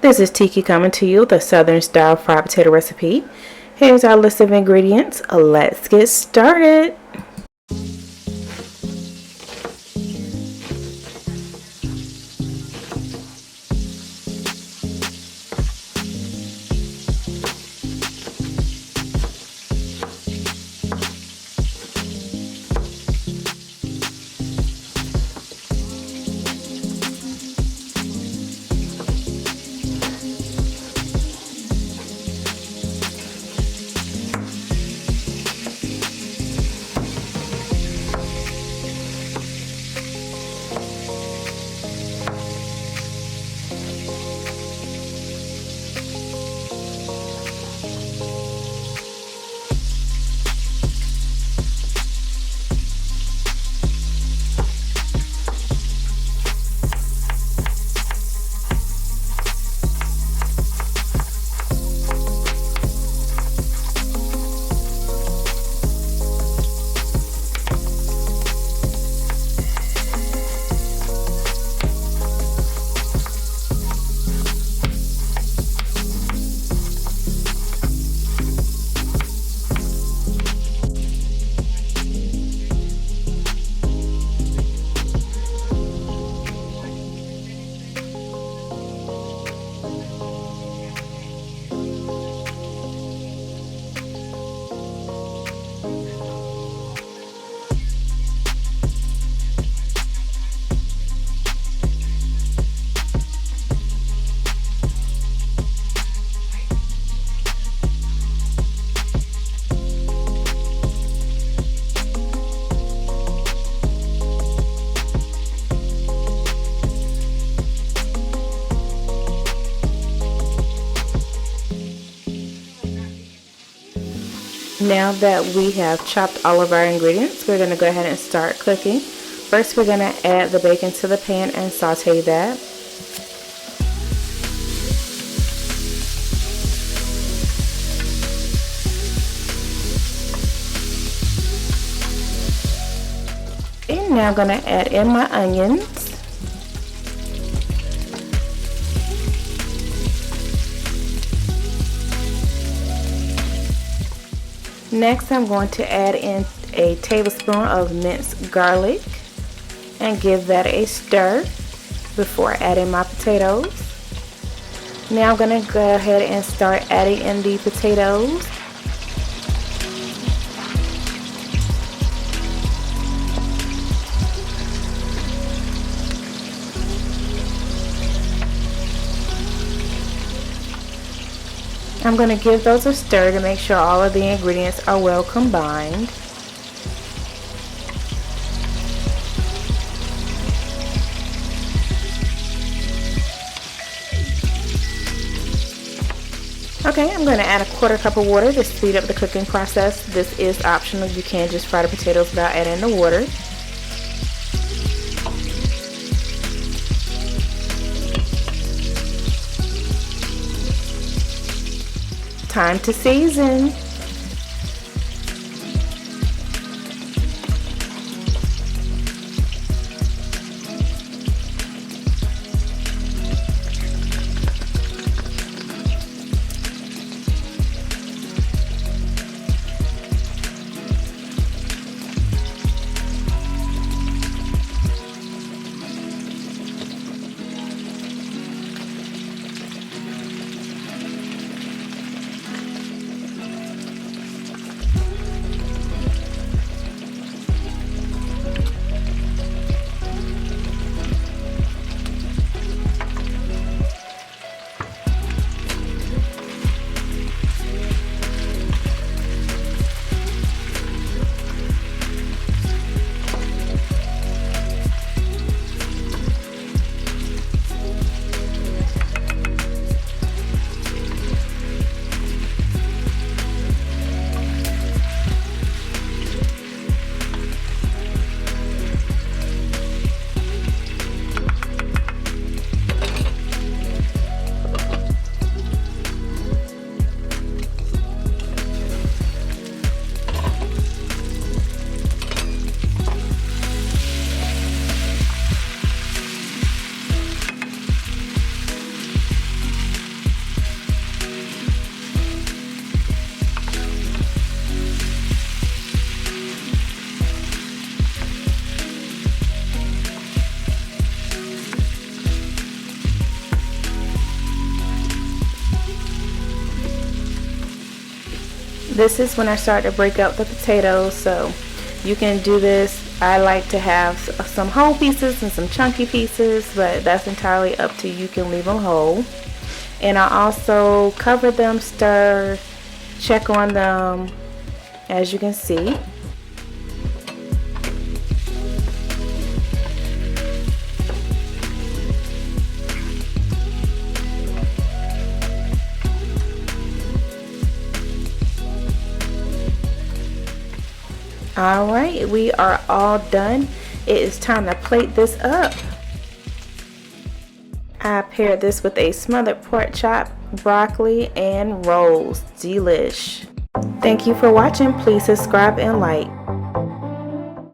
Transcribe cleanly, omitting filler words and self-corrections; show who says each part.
Speaker 1: This is Tiki coming to you with a Southern style fried potato recipe. Here's our list of ingredients. Let's get started. Now that we have chopped all of our ingredients, we're going to go ahead and start cooking. First, we're going to add the bacon to the pan and saute that. And now I'm going to add in my onions. Next, I'm going to add in a tablespoon of minced garlic and give that a stir before adding my potatoes. Now I'm going to go ahead and start adding in the potatoes. I'm going to give those a stir to make sure all of the ingredients are well combined. Okay, I'm going to add a quarter cup of water to speed up the cooking process. This is optional. You can just fry the potatoes without adding the water. Time to season. This is when I start to break up the potatoes, so you can do this. I like to have some whole pieces and some chunky pieces, but that's entirely up to you. You can leave them whole. And I also cover them, stir, check on them, as you can see. Alright, we are all done. It is time to plate this up. I paired this with a smothered pork chop, broccoli, and rolls. Delish. Thank you for watching. Please subscribe and like.